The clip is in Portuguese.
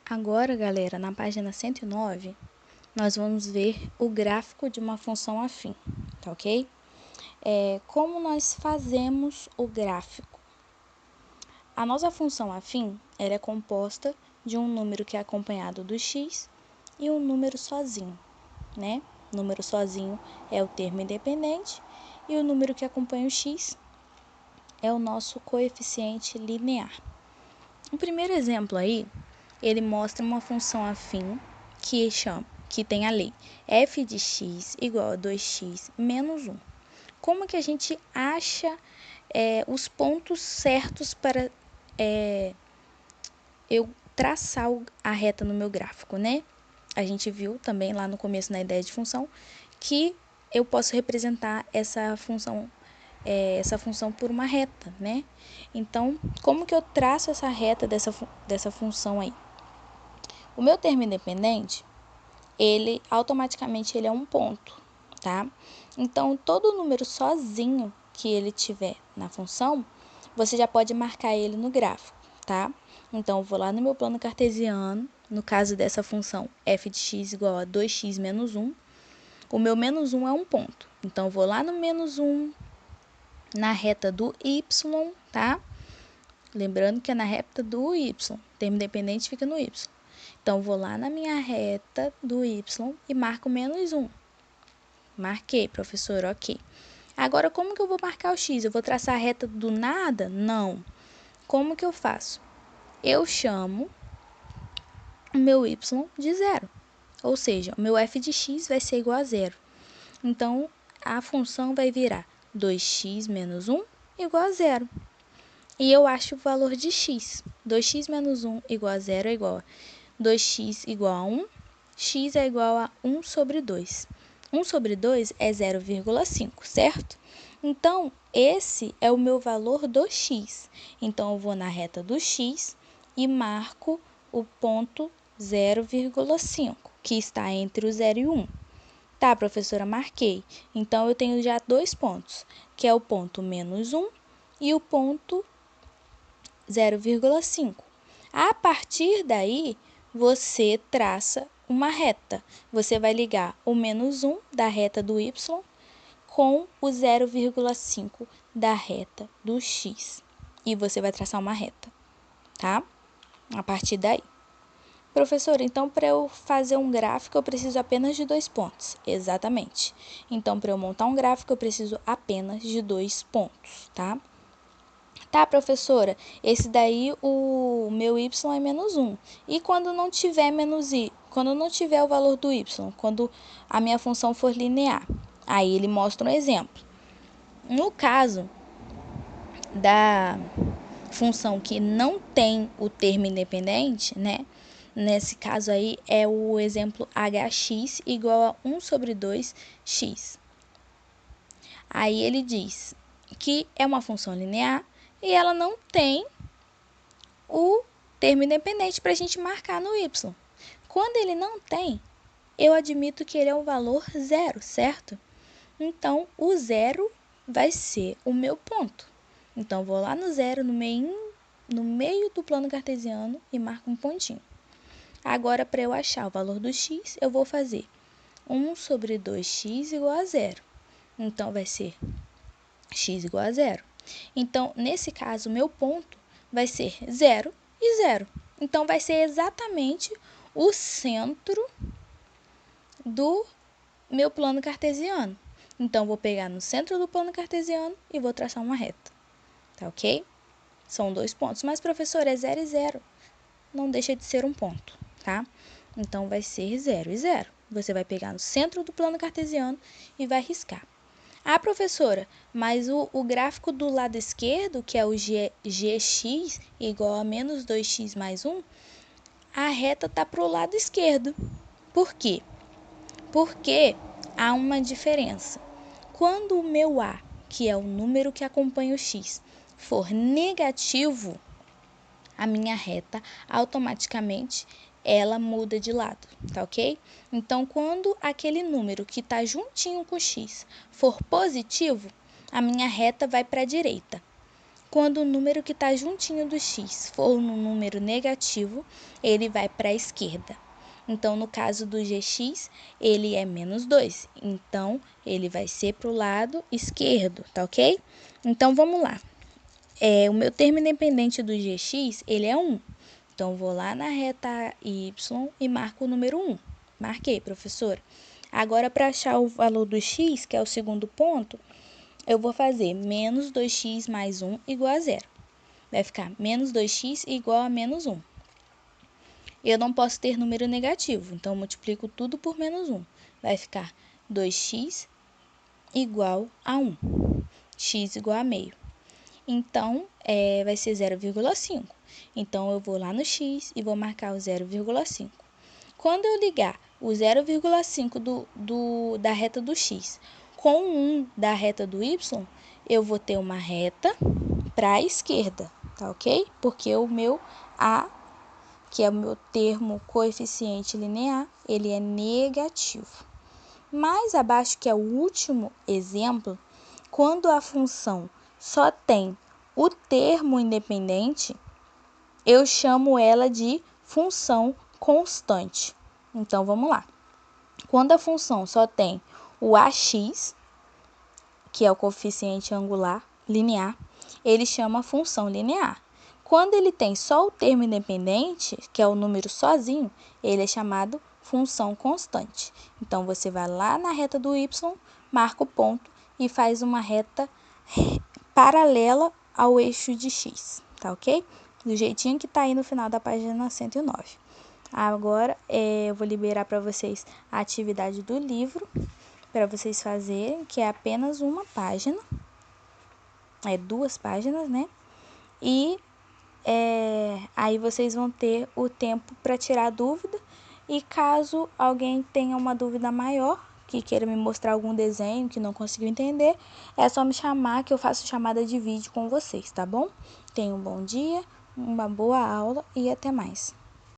Agora, galera, na página 109, nós vamos ver o gráfico de uma função afim, tá ok? Como nós fazemos o gráfico? A nossa função afim, ela é composta de um número que é acompanhado do x e um número sozinho, né? O número sozinho é o termo independente e o número que acompanha o x é o nosso coeficiente linear. O primeiro exemplo aí, ele mostra uma função afim que tem a lei f de x igual a 2x menos 1. Como que a gente acha os pontos certos para eu traçar a reta no meu gráfico, né? A gente viu também lá no começo na ideia de função que eu posso representar essa função por uma reta, né? Então, como que eu traço essa reta dessa função aí? O meu termo independente, ele automaticamente ele é um ponto, tá? Então, todo número sozinho que ele tiver na função, você já pode marcar ele no gráfico, tá? Então, eu vou lá no meu plano cartesiano, no caso dessa função f de x igual a 2x menos 1, o meu menos 1 é um ponto. Então, eu vou lá no menos 1, na reta do y, tá? Lembrando que é na reta do y, termo independente fica no y. Então, vou lá na minha reta do y e marco menos 1. Marquei, professor, ok. Agora, como que eu vou marcar o x? Eu vou traçar a reta do nada? Não. Como que eu faço? Eu chamo o meu y de zero. Ou seja, o meu f de x vai ser igual a zero. Então, a função vai virar 2x menos 1 igual a zero. E eu acho o valor de x. 2x menos 1 igual a zero é igual a 2x igual a 1, x é igual a 1 sobre 2. 1 sobre 2 é 0,5, certo? Então, esse é o meu valor do x. Então, eu vou na reta do x e marco o ponto 0,5, que está entre o 0 e o 1. Tá, professora, marquei. Então, eu tenho já dois pontos, que é o ponto menos 1 e o ponto 0,5. A partir daí, você traça uma reta. Você vai ligar o menos 1 da reta do y com o 0,5 da reta do x. E você vai traçar uma reta, tá? A partir daí. Professora, então para eu fazer um gráfico eu preciso apenas de 2 pontos. Exatamente. Então, para eu montar um gráfico eu preciso apenas de 2 pontos, tá? Tá, professora, esse daí o meu y é menos 1. E quando não tiver menos i, quando não tiver o valor do y, quando a minha função for linear, aí ele mostra um exemplo. No caso da função que não tem o termo independente, né? Nesse caso aí é o exemplo hx igual a 1 sobre 2x. Aí ele diz que é uma função linear e ela não tem o termo independente para a gente marcar no y. Quando ele não tem, eu admito que ele é um valor zero, certo? Então, o zero vai ser o meu ponto. Então, vou lá no zero, no meio do plano cartesiano e marco um pontinho. Agora, para eu achar o valor do x, eu vou fazer 1 sobre 2x igual a zero. Então, vai ser x igual a zero. Então, nesse caso, o meu ponto vai ser 0 e 0. Então, vai ser exatamente o centro do meu plano cartesiano. Então, vou pegar no centro do plano cartesiano e vou traçar uma reta. Tá ok? São 2 pontos. Mas, professor, é 0 e 0. Não deixa de ser um ponto, tá? Então, vai ser 0 e 0. Você vai pegar no centro do plano cartesiano e vai riscar. Ah, professora, mas o gráfico do lado esquerdo, que é o gx igual a menos 2x mais 1, a reta está para o lado esquerdo. Por quê? Porque há uma diferença. Quando o meu a, que é o número que acompanha o x, for negativo, a minha reta automaticamente ela muda de lado, tá ok? Então, quando aquele número que está juntinho com o x for positivo, a minha reta vai para a direita. Quando o número que está juntinho do x for um número negativo, ele vai para a esquerda. Então, no caso do gx, ele é menos 2. Então, ele vai ser para o lado esquerdo, tá ok? Então, vamos lá. O meu termo independente do gx, ele é 1. Então, vou lá na reta y e marco o número 1. Marquei, professora. Agora, para achar o valor do x, que é o segundo ponto, eu vou fazer menos 2x mais 1 igual a 0. Vai ficar menos 2x igual a menos 1. Eu não posso ter número negativo, então eu multiplico tudo por menos 1. Vai ficar 2x igual a 1. X igual a meio. Então, vai ser 0,5. Então, eu vou lá no x e vou marcar o 0,5. Quando eu ligar o 0,5 da reta do x com o 1 da reta do y, eu vou ter uma reta para a esquerda, tá ok? Porque o meu a, que é o meu termo coeficiente linear, ele é negativo. Mais abaixo, que é o último exemplo, quando a função só tem o termo independente, eu chamo ela de função constante. Então, vamos lá. Quando a função só tem o ax, que é o coeficiente angular linear, ele chama função linear. Quando ele tem só o termo independente, que é o número sozinho, ele é chamado função constante. Então, você vai lá na reta do y, marca o ponto e faz uma reta paralela ao eixo de x, tá ok? Do jeitinho que tá aí no final da página 109. Agora, eu vou liberar para vocês a atividade do livro, para vocês fazerem, que é apenas uma página, 2 páginas, né? E aí vocês vão ter o tempo para tirar dúvida, e caso alguém tenha uma dúvida maior, que queira me mostrar algum desenho que não conseguiu entender, é só me chamar que eu faço chamada de vídeo com vocês, tá bom? Tenham um bom dia, uma boa aula e até mais.